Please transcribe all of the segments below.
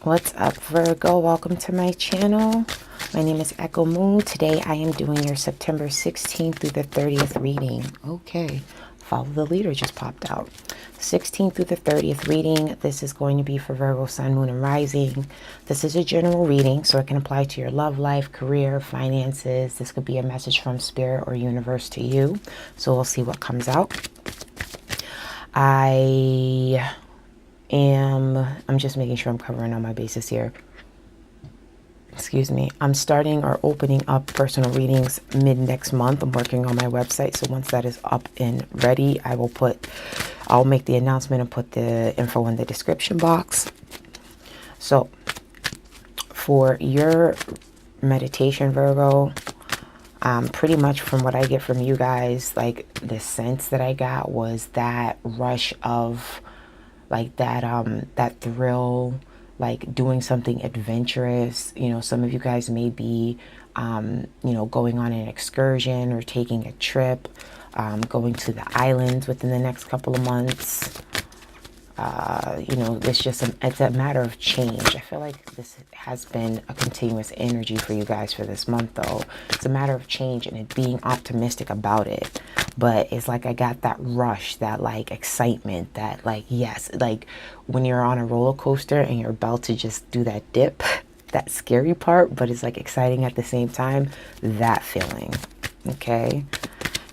What's up, Virgo? Welcome to my channel. My name is Echo Moon. Today I am doing your September 16th through the 30th reading. Okay, follow the leader just popped out. 16th through the 30th reading. This is going to be for Virgo, Sun, Moon, and Rising. This is a general reading, so it can apply to your love life, career, finances. This could be a message from Spirit or Universe to you. So we'll see what comes out. I'm just making sure I'm covering all my bases here. Excuse me. I'm starting or opening up personal readings mid next month. I'm working on my website, so once that is up and ready, I'll make the announcement and put the info in the description box. So for your meditation, Virgo, pretty much from what I get from you guys, like the sense that I got was that rush of like that thrill, like doing something adventurous. You know, some of you guys may be, you know, going on an excursion or taking a trip, going to the islands within the next couple of months. You know, it's a matter of change. I feel like this has been a continuous energy for you guys for this month, though. It's a matter of change and it being optimistic about it. But it's like I got that rush, that like excitement, that like, yes, like when you're on a roller coaster and you're about to just do that dip, that scary part, but it's like exciting at the same time, that feeling. Okay.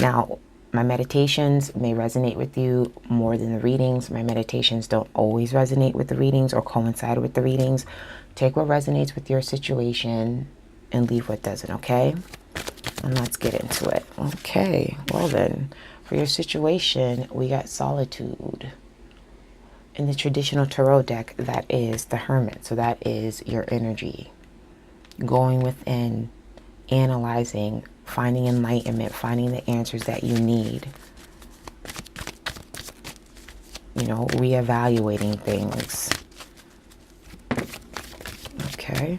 Now, my meditations may resonate with you more than the readings. My meditations don't always resonate with the readings or coincide with the readings. Take what resonates with your situation and leave what doesn't, okay? And let's get into it. Okay, well then, for your situation, we got solitude. In the traditional tarot deck, that is the Hermit. So that is your energy. Going within, analyzing, finding enlightenment, finding the answers that you need. You know, reevaluating things. Okay.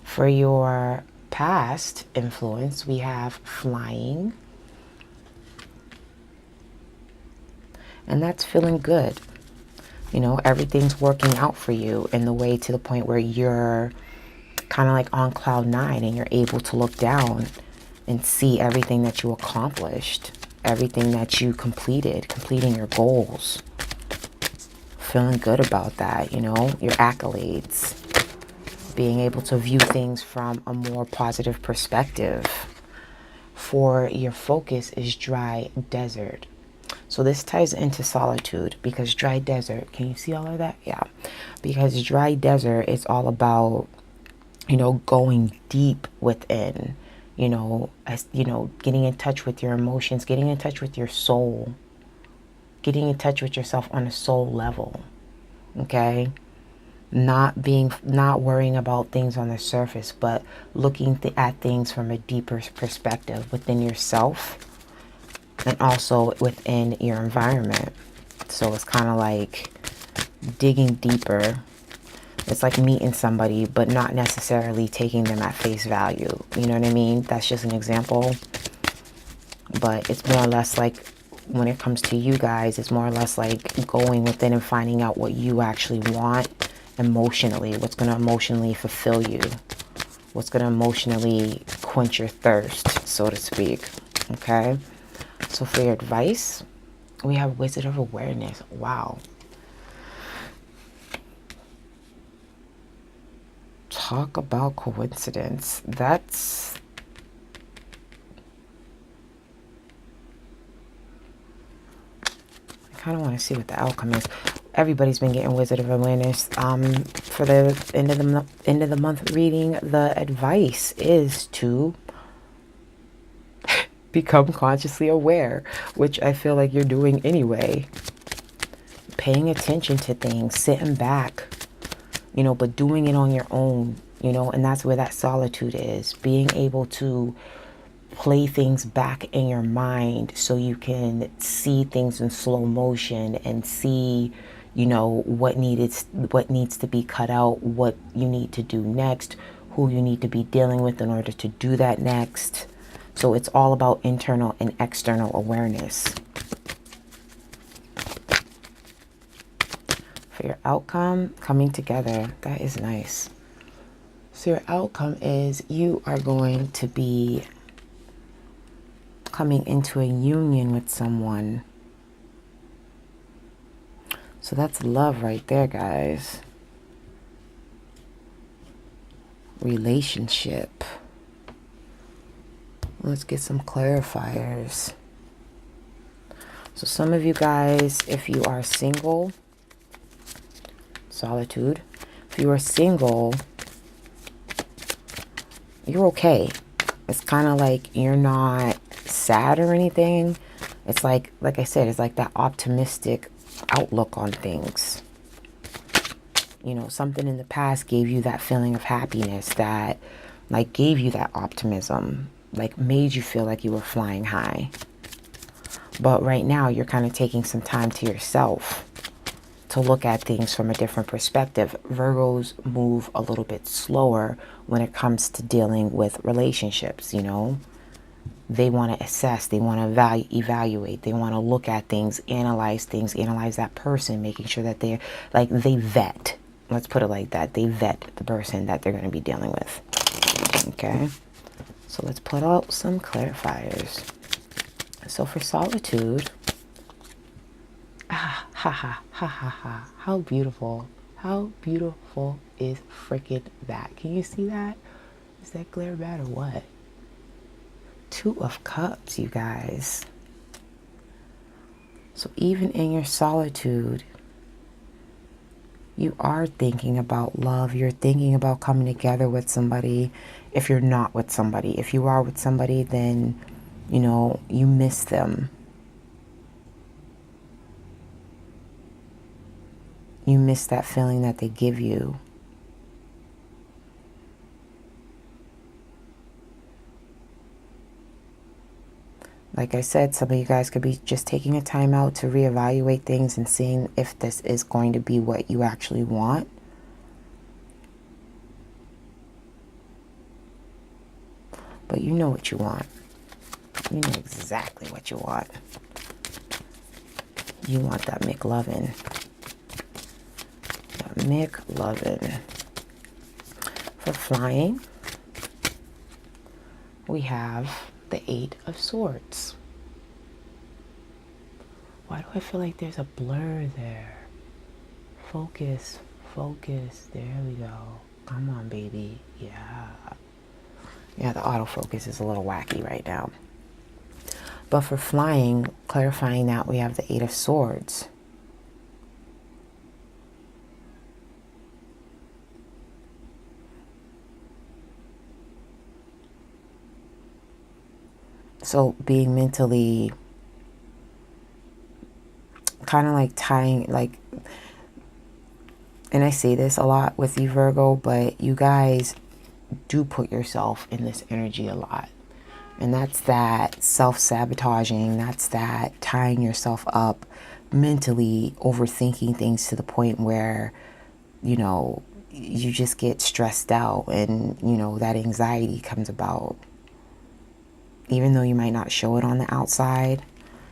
For your past influence, we have flying. And that's feeling good. You know, everything's working out for you in the way to the point where you're kind of like on cloud 9 and you're able to look down and see everything that you accomplished, everything that you completing your goals. Feeling good about that, you know, your accolades. Being able to view things from a more positive perspective. For your focus is dry desert. So this ties into solitude because dry desert, can you see all of that? Yeah. Because dry desert is all about, you know, going deep within, you know, getting in touch with your emotions, getting in touch with your soul, getting in touch with yourself on a soul level. Okay. Not worrying about things on the surface, but looking at things from a deeper perspective within yourself and also within your environment. So it's kind of like digging deeper. It's like meeting somebody, but not necessarily taking them at face value. You know what I mean? That's just an example. But it's more or less like, when it comes to you guys, it's more or less like going within and finding out what you actually want emotionally. What's going to emotionally fulfill you. What's going to emotionally quench your thirst, so to speak. Okay? So for your advice, we have Wizard of Awareness. Wow. Talk about coincidence. I kind of want to see what the outcome is. Everybody's been getting Wizard of Awareness. For the end of the month reading, the advice is to become consciously aware, which I feel like you're doing anyway. Paying attention to things, sitting back, you know, but doing it on your own, you know, and that's where that solitude is. Being able to play things back in your mind so you can see things in slow motion and see, you know, what needs to be cut out, what you need to do next, who you need to be dealing with in order to do that next. So it's all about internal and external awareness. For your outcome, coming together. That is nice. So your outcome is you are going to be coming into a union with someone. So that's love right there, guys. Relationship. Let's get some clarifiers. So some of you guys, if you are single, solitude. If you are single, you're okay. It's kind of like you're not sad or anything. It's like I said, it's like that optimistic outlook on things. You know, something in the past gave you that feeling of happiness, that like gave you that optimism, like made you feel like you were flying high. But right now you're kind of taking some time to yourself to look at things from a different perspective. Virgos move a little bit slower when it comes to dealing with relationships, you know. They want to assess, they want to evaluate, they want to look at things, analyze that person, making sure that they're like, they vet. Let's put it like that. They vet the person that they're going to be dealing with. Okay. So let's put out some clarifiers. So for solitude, ha ha ha ha. How beautiful. How beautiful is freaking that? Can you see that? Is that glare bad or what? Two of Cups, you guys. So even in your solitude, you are thinking about love. You're thinking about coming together with somebody. If you're not with somebody, if you are with somebody, then, you know, you miss them. You miss that feeling that they give you. Like I said, some of you guys could be just taking a time out to reevaluate things and seeing if this is going to be what you actually want. But you know what you want. You know exactly what you want. You want that McLovin'. That McLovin'. For flying, we have the Eight of Swords. Why do I feel like there's a blur there? Focus, focus. There we go. Come on, baby. Yeah. Yeah, the autofocus is a little wacky right now. But for flying, clarifying that, we have the Eight of Swords. So being mentally kind of like tying, like, and I say this a lot with you, Virgo, but you guys do put yourself in this energy a lot. And that's that self-sabotaging. That's that tying yourself up mentally, overthinking things to the point where, you know, you just get stressed out and, you know, that anxiety comes about. Even though you might not show it on the outside.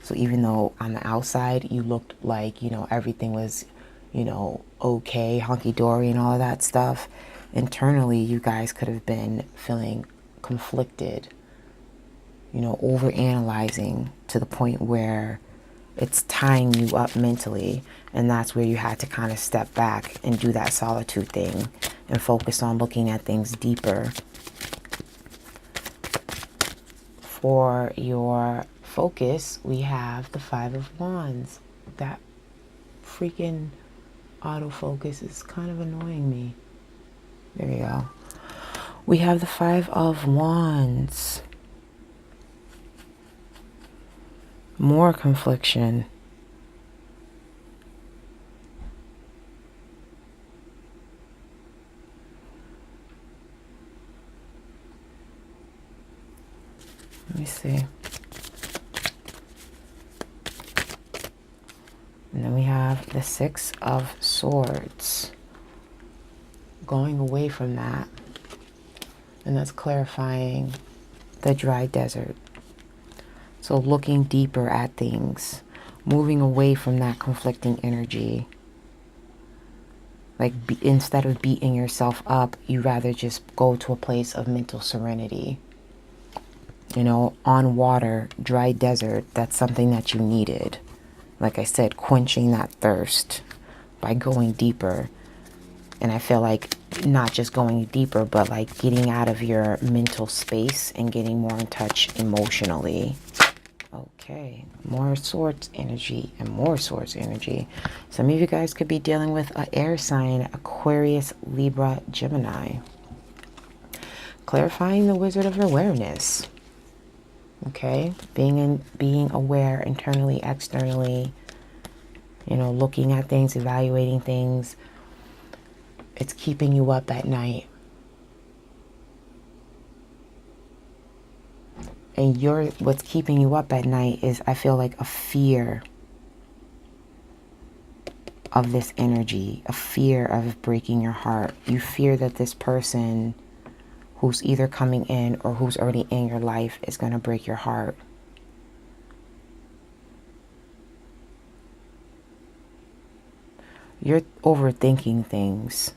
So even though on the outside you looked like, you know, everything was, you know, okay, hunky-dory and all of that stuff, internally you guys could have been feeling conflicted, you know, over-analyzing to the point where it's tying you up mentally. And that's where you had to kind of step back and do that solitude thing and focus on looking at things deeper. For your focus, we have the Five of Wands. That freaking autofocus is kind of annoying me. There we go. We have the Five of Wands. More confliction. Let me see. And then we have the Six of Swords. Going away from that. And that's clarifying the dry desert. So looking deeper at things. Moving away from that conflicting energy. Like, instead of beating yourself up, you rather just go to a place of mental serenity. You know, on water, dry desert, that's something that you needed. Like I said, quenching that thirst by going deeper. And I feel like not just going deeper, but like getting out of your mental space and getting more in touch emotionally. Okay, more swords energy and more swords energy. Some of you guys could be dealing with an air sign, Aquarius, Libra, Gemini. Clarifying the wizard of awareness. Okay, being aware internally, externally, you know, looking at things, evaluating things. It's keeping you up at night. And what's keeping you up at night is, I feel like, a fear of this energy, a fear of breaking your heart. You fear that this person who's either coming in or who's already in your life is going to break your heart. You're overthinking things.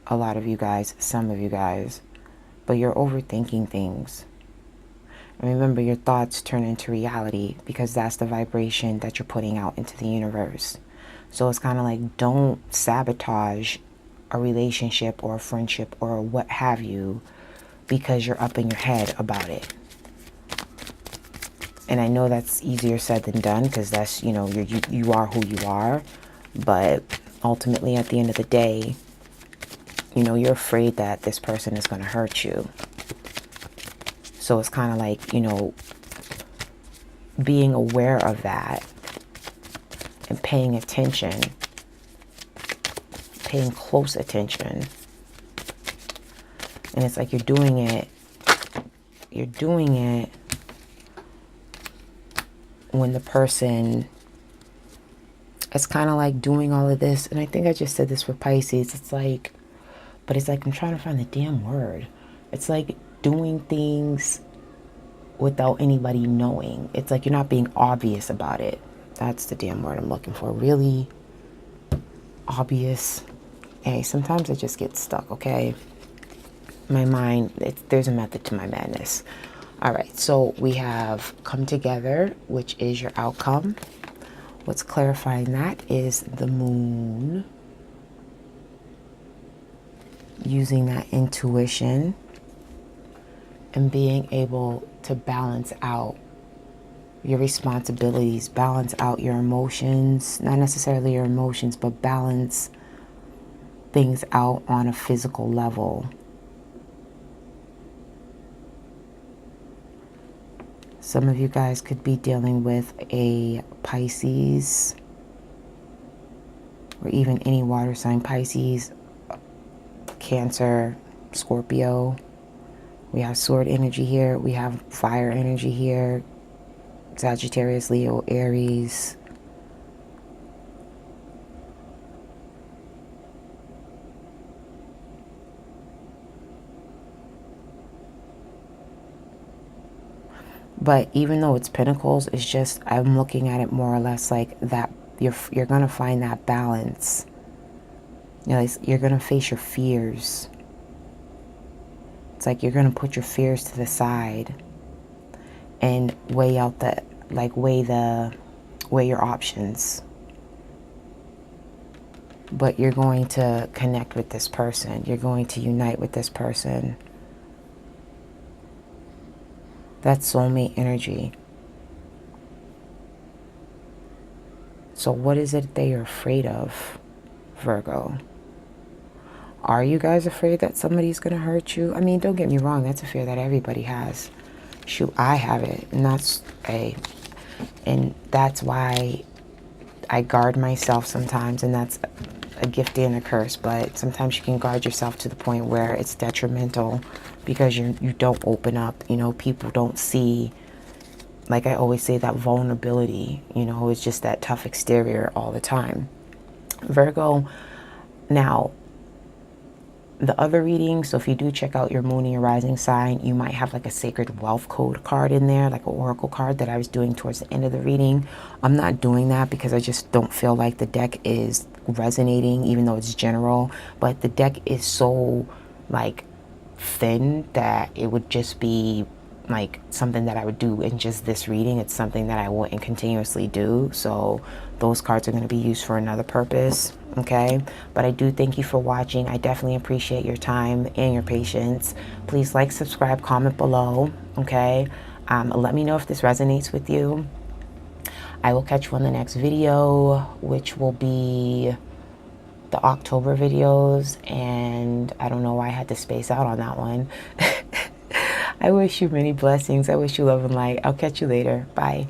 A lot of you guys, some of you guys, but you're overthinking things. And remember, your thoughts turn into reality because that's the vibration that you're putting out into the universe. So it's kind of like, don't sabotage a relationship or a friendship or what have you because you're up in your head about it. And I know that's easier said than done because that's, you know, you are who you are. But ultimately, at the end of the day, you know, you're afraid that this person is going to hurt you. So it's kind of like, you know, being aware of that and paying attention, paying close attention. And it's like you're doing it when the person, it's kind of like doing all of this. And I think I just said this for Pisces. It's like, but it's like, I'm trying to find the damn word. It's like doing things without anybody knowing. It's like you're not being obvious about it. That's the damn word I'm looking for. Really obvious. Hey, sometimes I just get stuck, okay? My mind, there's a method to my madness. All right, so we have come together, which is your outcome. What's clarifying that is the moon. Using that intuition and being able to balance out your responsibilities, balance out your emotions, not necessarily your emotions, but balance things out on a physical level. Some of you guys could be dealing with a Pisces or even any water sign, Pisces, Cancer, Scorpio. We have sword energy here. We have fire energy here. Sagittarius, Leo, Aries. But even though it's pentacles, it's just, I'm looking at it more or less like that. You're going to find that balance. You know, you're going to face your fears. It's like you're going to put your fears to the side and weigh your options. But you're going to connect with this person. You're going to unite with this person. That's soulmate energy. So what is it that you're afraid of, Virgo? Are you guys afraid that somebody's going to hurt you? I mean, don't get me wrong. That's a fear that everybody has. Shoot, I have it. And that's why I guard myself sometimes. And that's a gift and a curse. But sometimes you can guard yourself to the point where it's detrimental because you don't open up. You know, people don't see, like I always say, that vulnerability. You know, it's just that tough exterior all the time. Virgo, now, the other reading, so if you do check out your moon and your rising sign, you might have like a sacred wealth code card in there, like an oracle card that I was doing towards the end of the reading. I'm not doing that because I just don't feel like the deck is resonating, even though it's general. But the deck is so like thin that it would just be like something that I would do in just this reading. It's something that I wouldn't continuously do. So those cards are going to be used for another purpose. Okay, but I do thank you for watching. I definitely appreciate your time and your patience. Please like, subscribe, comment below. Okay, let me know if this resonates with you. I will catch you on the next video, which will be the October videos, and I don't know why I had to space out on that one. I wish you many blessings. I wish you love and light. I'll catch you later. Bye.